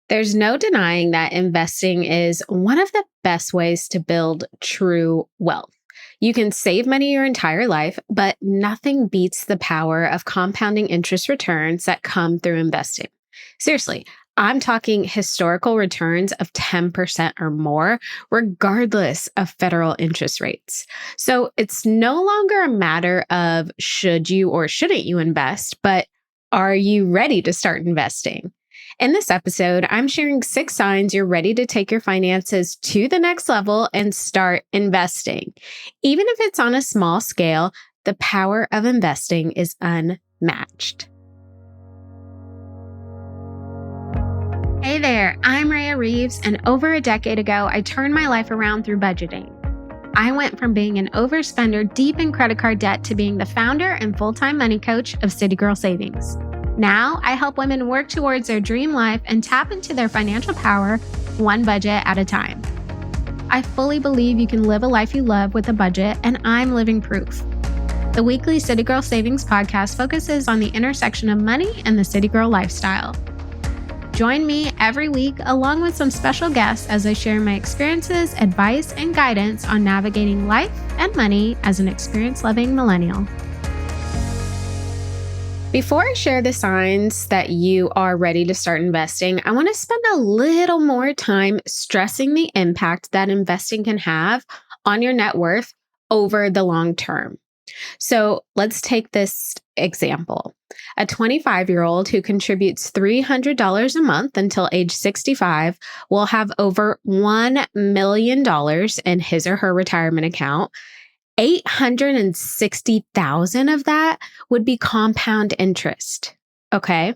There's no denying that investing is one of the best ways to build true wealth. You can save money your entire life, but nothing beats the power of compounding interest returns that come through investing. Seriously, I'm talking historical returns of 10% or more, regardless of federal interest rates. So it's no longer a matter of should you or shouldn't you invest, but are you ready to start investing? In this episode, I'm sharing 6 signs you're ready to take your finances to the next level and start investing. Even if it's on a small scale, the power of investing is unmatched. Hey there, I'm Raya Reeves, and over a decade ago, I turned my life around through budgeting. I went from being an overspender deep in credit card debt to being the founder and full-time money coach of City Girl Savings. Now, I help women work towards their dream life and tap into their financial power one budget at a time. I fully believe you can live a life you love with a budget, and I'm living proof. The weekly City Girl Savings podcast focuses on the intersection of money and the City Girl lifestyle. Join me every week along with some special guests as I share my experiences, advice, and guidance on navigating life and money as an experience-loving millennial. Before I share the signs that you are ready to start investing, I want to spend a little more time stressing the impact that investing can have on your net worth over the long term. So let's take this example. A 25-year-old who contributes $300 a month until age 65 will have over $1 million in his or her retirement account. 860,000 of that would be compound interest. Okay.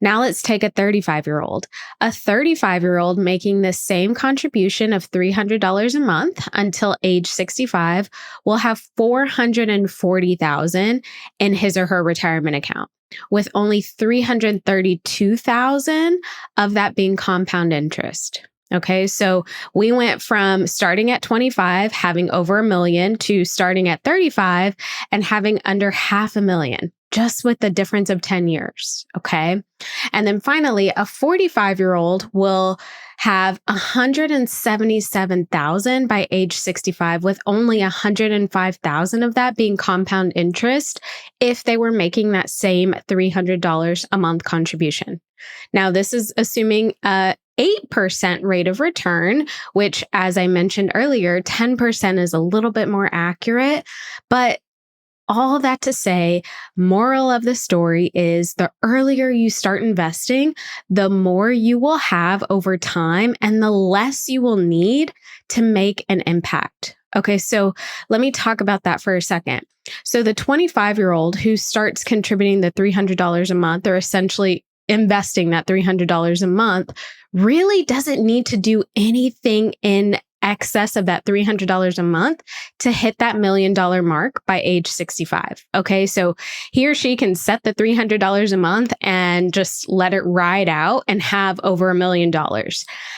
Now let's take a 35-year-old. A 35-year-old making the same contribution of $300 a month until age 65 will have 440,000 in his or her retirement account, with only 332,000 of that being compound interest. Okay, so we went from starting at 25, having over $1 million, to starting at 35 and having under $500,000, just with the difference of 10 years. Okay. And then finally, a 45-year-old will have 177,000 by age 65, with only 105,000 of that being compound interest if they were making that same $300 a month contribution. Now, this is assuming a 8% rate of return, which, as I mentioned earlier, 10% is a little bit more accurate. But all that to say, moral of the story is the earlier you start investing, the more you will have over time and the less you will need to make an impact. Okay, so let me talk about that for a second. So the 25-year-old who starts contributing the $300 a month, or essentially investing that $300 a month, really doesn't need to do anything in excess of that $300 a month to hit that $1 million mark by age 65. Okay, so he or she can set the $300 a month and just let it ride out and have over $1 million.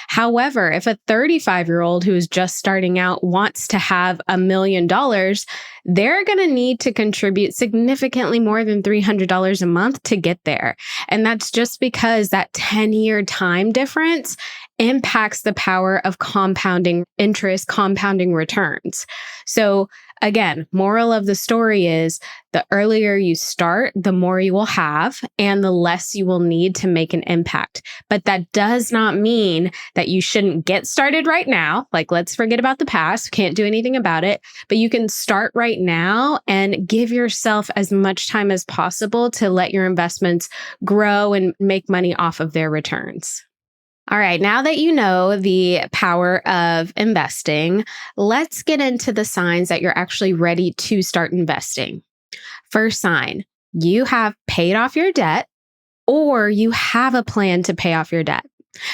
However, if a 35-year-old who is just starting out wants to have $1 million, they're going to need to contribute significantly more than $300 a month to get there. And that's just because that 10-year time difference impacts the power of compounding interest, compounding returns. So again, moral of the story is the earlier you start, the more you will have and the less you will need to make an impact. But that does not mean that you shouldn't get started right now. Like, let's forget about the past. Can't do anything about it. But you can start right now and give yourself as much time as possible to let your investments grow and make money off of their returns. All right, now that you know the power of investing, let's get into the signs that you're actually ready to start investing. First sign, you have paid off your debt or you have a plan to pay off your debt.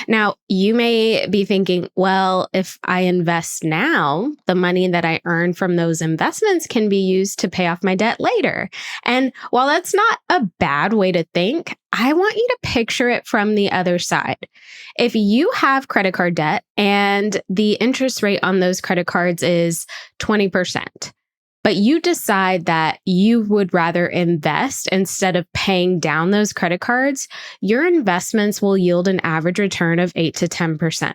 Now, you may be thinking, well, if I invest now, the money that I earn from those investments can be used to pay off my debt later. And while that's not a bad way to think, I want you to picture it from the other side. If you have credit card debt and the interest rate on those credit cards is 20%, but you decide that you would rather invest instead of paying down those credit cards, your investments will yield an average return of 8 to 10%.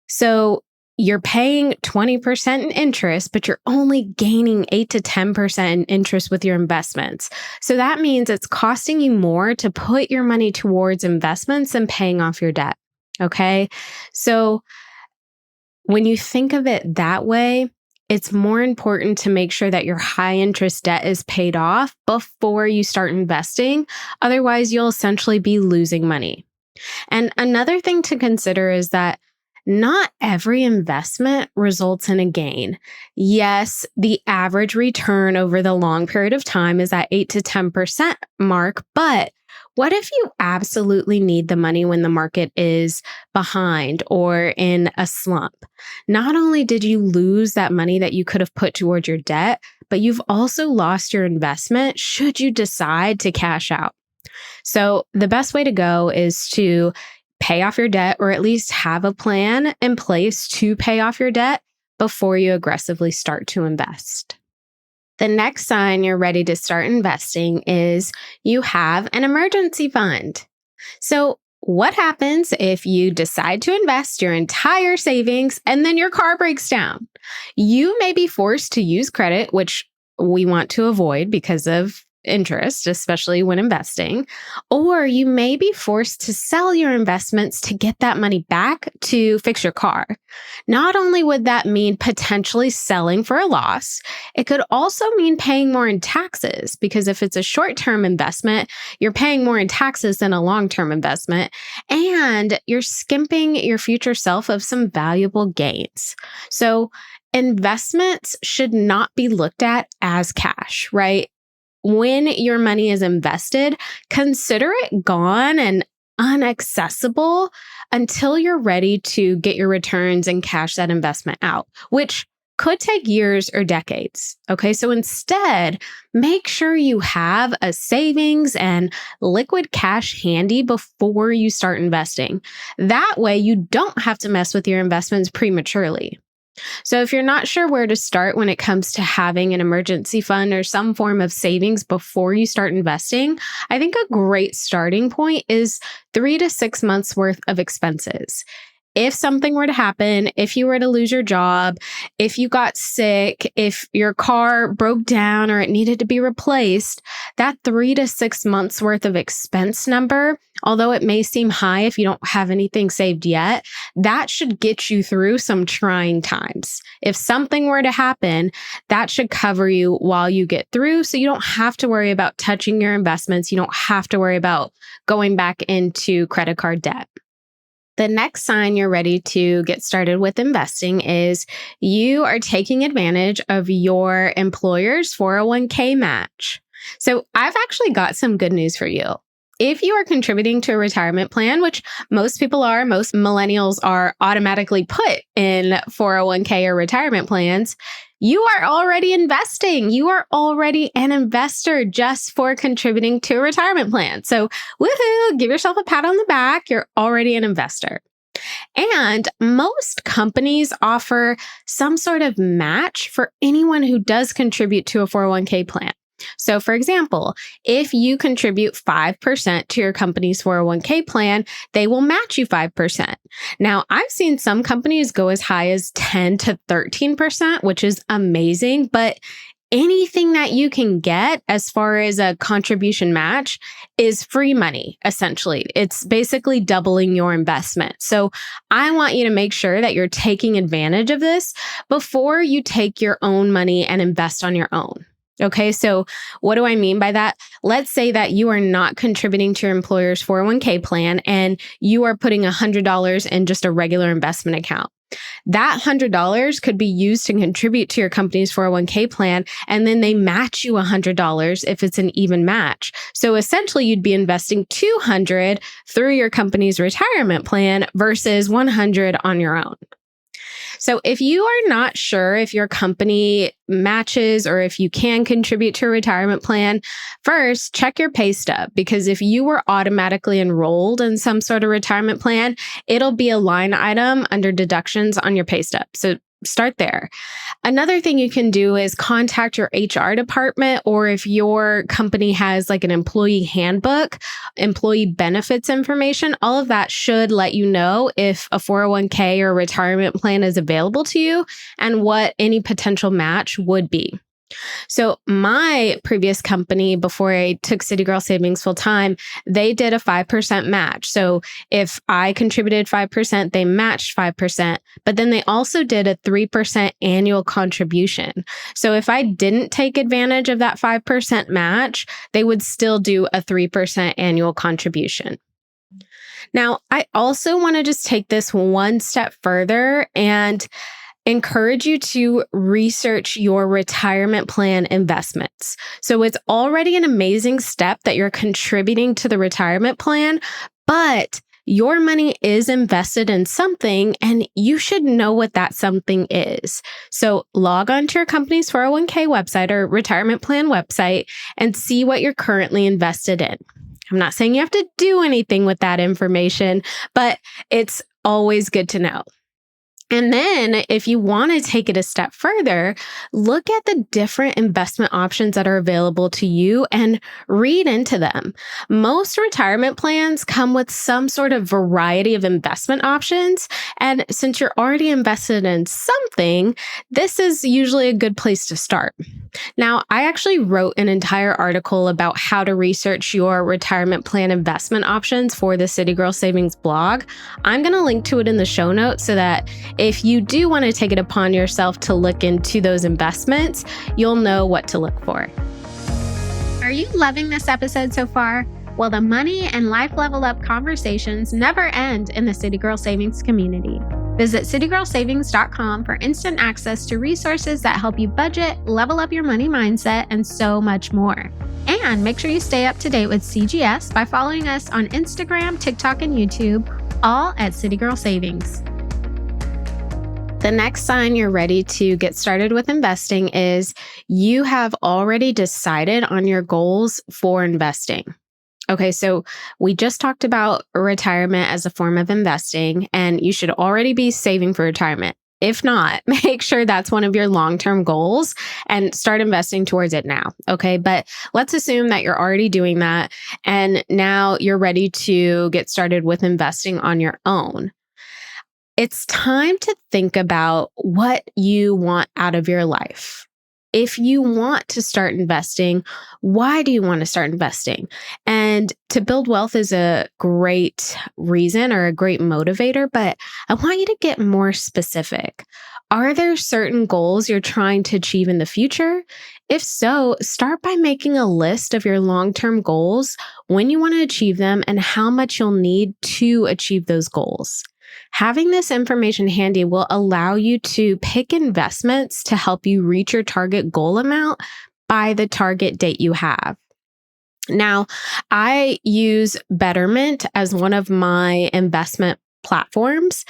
So you're paying 20% in interest, but you're only gaining 8 to 10% in interest with your investments. So that means it's costing you more to put your money towards investments and paying off your debt. Okay. So when you think of it that way, it's more important to make sure that your high interest debt is paid off before you start investing. Otherwise, you'll essentially be losing money. And another thing to consider is that not every investment results in a gain. Yes, the average return over the long period of time is at 8 to 10% mark, but what if you absolutely need the money when the market is behind or in a slump? Not only did you lose that money that you could have put towards your debt, but you've also lost your investment should you decide to cash out. So the best way to go is to pay off your debt, or at least have a plan in place to pay off your debt before you aggressively start to invest. The next sign you're ready to start investing is you have an emergency fund. So what happens if you decide to invest your entire savings and then your car breaks down? You may be forced to use credit, which we want to avoid because of interest, especially when investing, or you may be forced to sell your investments to get that money back to fix your car. Not only would that mean potentially selling for a loss, it could also mean paying more in taxes, because if it's a short-term investment, you're paying more in taxes than a long-term investment, and you're skimping your future self of some valuable gains. So investments should not be looked at as cash, right? When your money is invested, consider it gone and unaccessible until you're ready to get your returns and cash that investment out, which could take years or decades. Okay, so instead, make sure you have a savings and liquid cash handy before you start investing. That way, you don't have to mess with your investments prematurely. So if you're not sure where to start when it comes to having an emergency fund or some form of savings before you start investing, I think a great starting point is 3 to 6 months worth of expenses. If something were to happen, if you were to lose your job, if you got sick, if your car broke down or it needed to be replaced, that 3 to 6 months worth of expense number, although it may seem high if you don't have anything saved yet, that should get you through some trying times. If something were to happen, that should cover you while you get through, so you don't have to worry about touching your investments. You don't have to worry about going back into credit card debt. The next sign you're ready to get started with investing is you are taking advantage of your employer's 401k match. So I've actually got some good news for you. If you are contributing to a retirement plan, which most people are, most millennials are automatically put in 401k or retirement plans, you are already investing. You are already an investor just for contributing to a retirement plan. So woohoo, give yourself a pat on the back. You're already an investor. And most companies offer some sort of match for anyone who does contribute to a 401k plan. So for example, if you contribute 5% to your company's 401k plan, they will match you 5%. Now, I've seen some companies go as high as 10 to 13%, which is amazing, but anything that you can get as far as a contribution match is free money, essentially. It's basically doubling your investment. So I want you to make sure that you're taking advantage of this before you take your own money and invest on your own. Okay, so what do I mean by that? Let's say that you are not contributing to your employer's 401k plan and you are putting $100 in just a regular investment account. That $100 could be used to contribute to your company's 401k plan, and then they match you $100 if it's an even match. So essentially, you'd be investing $200 through your company's retirement plan versus $100 on your own. So if you are not sure if your company matches or if you can contribute to a retirement plan, first check your pay stub, because if you were automatically enrolled in some sort of retirement plan, it'll be a line item under deductions on your pay stub. So start there. Another thing you can do is contact your HR department, or if your company has like an employee handbook, employee benefits information, all of that should let you know if a 401k or retirement plan is available to you and what any potential match would be. So my previous company, before I took City Girl Savings full time, they did a 5% match. So if I contributed 5%, they matched 5%, but then they also did a 3% annual contribution. So if I didn't take advantage of that 5% match, they would still do a 3% annual contribution. Now, I also want to just take this one step further and encourage you to research your retirement plan investments. So it's already an amazing step that you're contributing to the retirement plan, but your money is invested in something and you should know what that something is. So log on to your company's 401k website or retirement plan website and see what you're currently invested in. I'm not saying you have to do anything with that information, but it's always good to know. And then if you want to take it a step further, look at the different investment options that are available to you and read into them. Most retirement plans come with some sort of variety of investment options. And since you're already invested in something, this is usually a good place to start. Now, I actually wrote an entire article about how to research your retirement plan investment options for the City Girl Savings blog. I'm going to link to it in the show notes so that if you do want to take it upon yourself to look into those investments, you'll know what to look for. Are you loving this episode so far? Well, the money and life level up conversations never end in the City Girl Savings community. Visit citygirlsavings.com for instant access to resources that help you budget, level up your money mindset, and so much more. And make sure you stay up to date with CGS by following us on Instagram, TikTok, and YouTube, all at City Girl Savings. The next sign you're ready to get started with investing is you have already decided on your goals for investing. Okay, so we just talked about retirement as a form of investing, and you should already be saving for retirement. If not, make sure that's one of your long-term goals and start investing towards it now. Okay, but let's assume that you're already doing that and now you're ready to get started with investing on your own. It's time to think about what you want out of your life. If you want to start investing, why do you want to start investing? And to build wealth is a great reason or a great motivator, but I want you to get more specific. Are there certain goals you're trying to achieve in the future? If so, start by making a list of your long-term goals, when you want to achieve them, and how much you'll need to achieve those goals. Having this information handy will allow you to pick investments to help you reach your target goal amount by the target date you have. Now, I use Betterment as one of my investment platforms,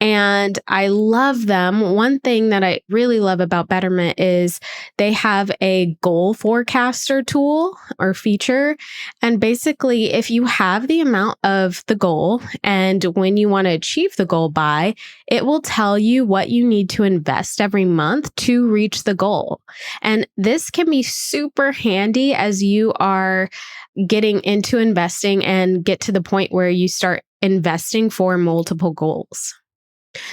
and I love them. One thing that I really love about Betterment is they have a goal forecaster tool or feature. And basically, if you have the amount of the goal and when you want to achieve the goal by, it will tell you what you need to invest every month to reach the goal. And this can be super handy as you are getting into investing and get to the point where you start investing for multiple goals.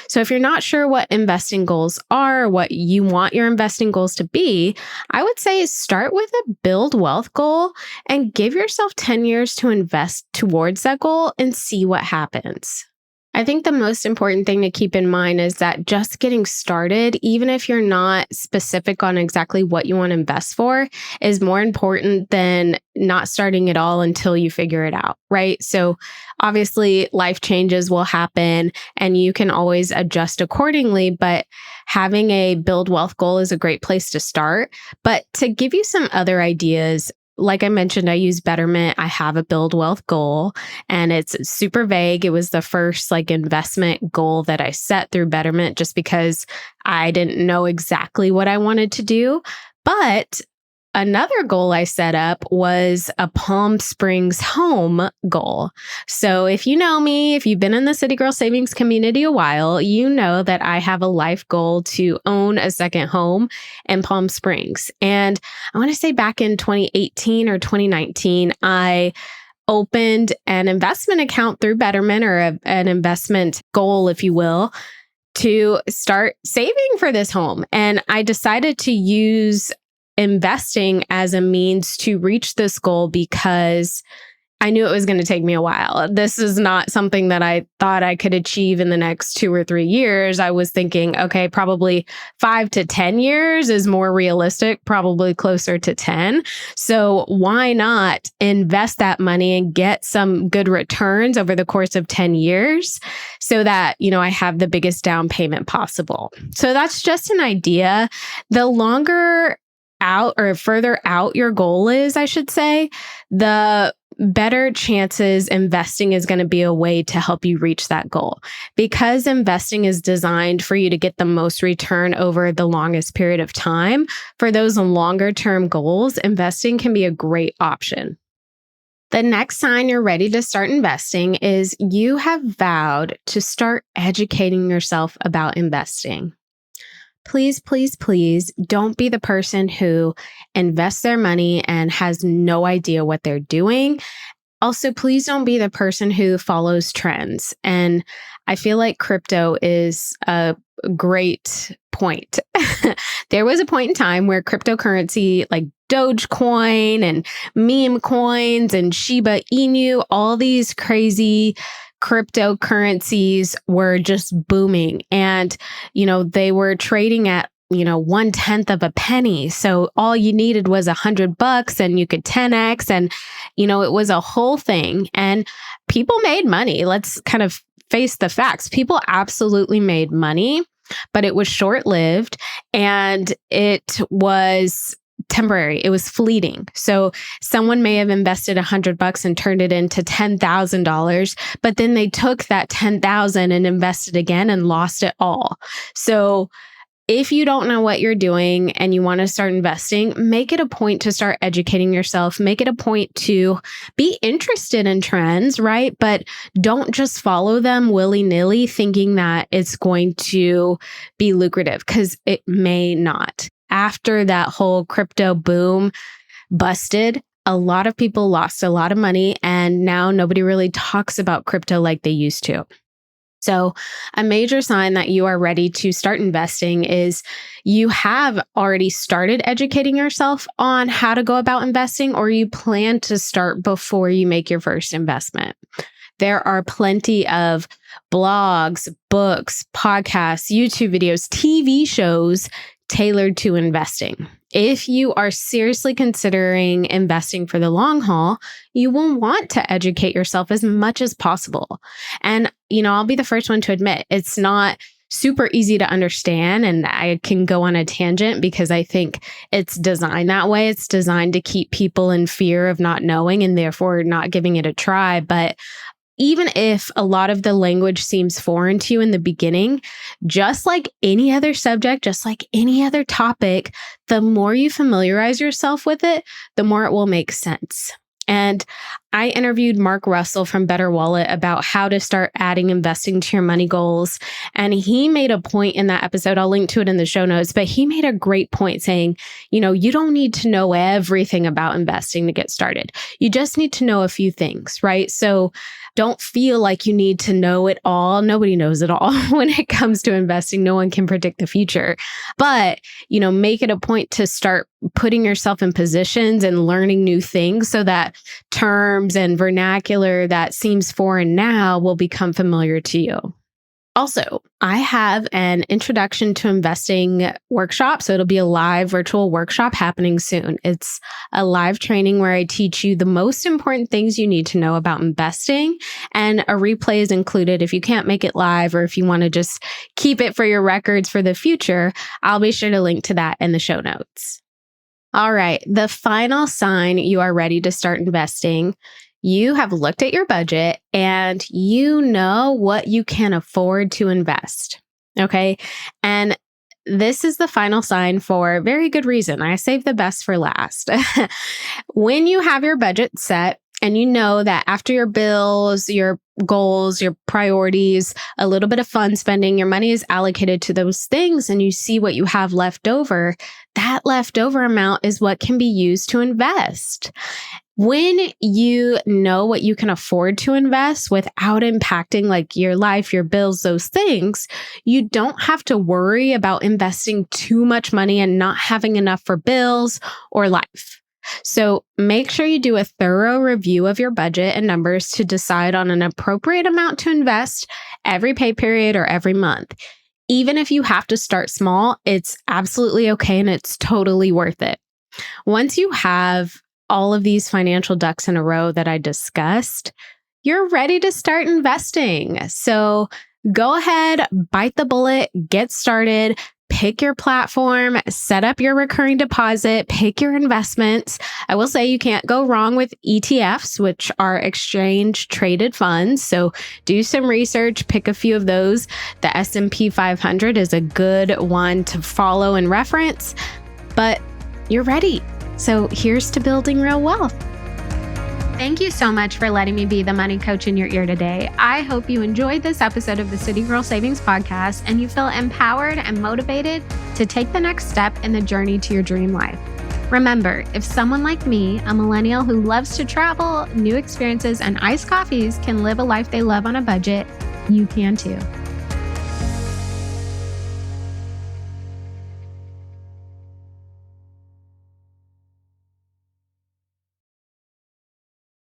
So if you're not sure what investing goals are, what you want your investing goals to be, I would say start with a build wealth goal and give yourself 10 years to invest towards that goal and see what happens. I think the most important thing to keep in mind is that just getting started, even if you're not specific on exactly what you want to invest for, is more important than not starting at all until you figure it out, right? So obviously life changes will happen and you can always adjust accordingly, but having a build wealth goal is a great place to start. But to give you some other ideas, like I mentioned, I use Betterment. I have a build wealth goal and it's super vague. It was the first investment goal that I set through Betterment just because I didn't know exactly what I wanted to do. But another goal I set up was a Palm Springs home goal. So if you know me, if you've been in the City Girl Savings community a while, you know that I have a life goal to own a second home in Palm Springs. And I want to say back in 2018 or 2019, I opened an investment account through Betterment, or an investment goal, if you will, to start saving for this home. And I decided to use investing as a means to reach this goal because I knew it was going to take me a while. This is not something that I thought I could achieve in the next 2 or 3 years. I was thinking, okay, probably 5 to 10 years is more realistic, probably closer to 10. So why not invest that money and get some good returns over the course of 10 years so that, I have the biggest down payment possible. So that's just an idea. The longer out or further out your goal is, I should say, the better chances investing is going to be a way to help you reach that goal. Because investing is designed for you to get the most return over the longest period of time, for those longer term goals, investing can be a great option. The next sign you're ready to start investing is you have vowed to start educating yourself about investing. Please, please, please don't be the person who invests their money and has no idea what they're doing. Also, please don't be the person who follows trends. And I feel like crypto is a great point. There was a point in time where cryptocurrency like Dogecoin and meme coins and Shiba Inu, all these crazy cryptocurrencies were just booming. And, they were trading at 1/10 of a penny. So all you needed was $100 and you could 10x. And, it was a whole thing. And people made money. Let's kind of face the facts. People absolutely made money, but it was short-lived and it was temporary. It was fleeting. So someone may have invested $100 and turned it into $10,000, but then they took that $10,000 and invested again and lost it all. So if you don't know what you're doing and you want to start investing, make it a point to start educating yourself. Make it a point to be interested in trends, right? But don't just follow them willy-nilly thinking that it's going to be lucrative, because it may not. After that whole crypto boom busted, a lot of people lost a lot of money, and now nobody really talks about crypto like they used to. So a major sign that you are ready to start investing is you have already started educating yourself on how to go about investing, or you plan to start before you make your first investment. There are plenty of blogs, books, podcasts, YouTube videos, TV shows tailored to investing. If you are seriously considering investing for the long haul, you will want to educate yourself as much as possible. And, I'll be the first one to admit it's not super easy to understand. And I can go on a tangent because I think it's designed that way. It's designed to keep people in fear of not knowing and therefore not giving it a try. But even if a lot of the language seems foreign to you in the beginning, just like any other subject, just like any other topic, the more you familiarize yourself with it, the more it will make sense. And I interviewed Mark Russell from Better Wallet about how to start adding investing to your money goals. And he made a point in that episode, I'll link to it in the show notes, but he made a great point saying, you don't need to know everything about investing to get started. You just need to know a few things, right? So don't feel like you need to know it all. Nobody knows it all when it comes to investing. No one can predict the future. But, make it a point to start putting yourself in positions and learning new things so that terms and vernacular that seems foreign now will become familiar to you. Also, I have an introduction to investing workshop. So it'll be a live virtual workshop happening soon. It's a live training where I teach you the most important things you need to know about investing, and a replay is included if you can't make it live or if you want to just keep it for your records for the future. I'll be sure to link to that in the show notes. All right, the final sign you are ready to start investing. You have looked at your budget and you know what you can afford to invest. Okay. And this is the final sign for very good reason. I saved the best for last. When you have your budget set and you know that after your bills, your goals, your priorities, a little bit of fun spending, your money is allocated to those things and you see what you have left over, that leftover amount is what can be used to invest. When you know what you can afford to invest without impacting like your life, your bills, those things, you don't have to worry about investing too much money and not having enough for bills or life. So make sure you do a thorough review of your budget and numbers to decide on an appropriate amount to invest every pay period or every month. Even if you have to start small, it's absolutely okay and it's totally worth it. Once you have all of these financial ducks in a row that I discussed, you're ready to start investing. So go ahead, bite the bullet, get started, pick your platform, set up your recurring deposit, pick your investments. I will say you can't go wrong with ETFs, which are exchange traded funds. So do some research, pick a few of those. The S&P 500 is a good one to follow and reference, but you're ready. So here's to building real wealth. Thank you so much for letting me be the money coach in your ear today. I hope you enjoyed this episode of the City Girl Savings Podcast and you feel empowered and motivated to take the next step in the journey to your dream life. Remember, if someone like me, a millennial who loves to travel, new experiences, and iced coffees can live a life they love on a budget, you can too.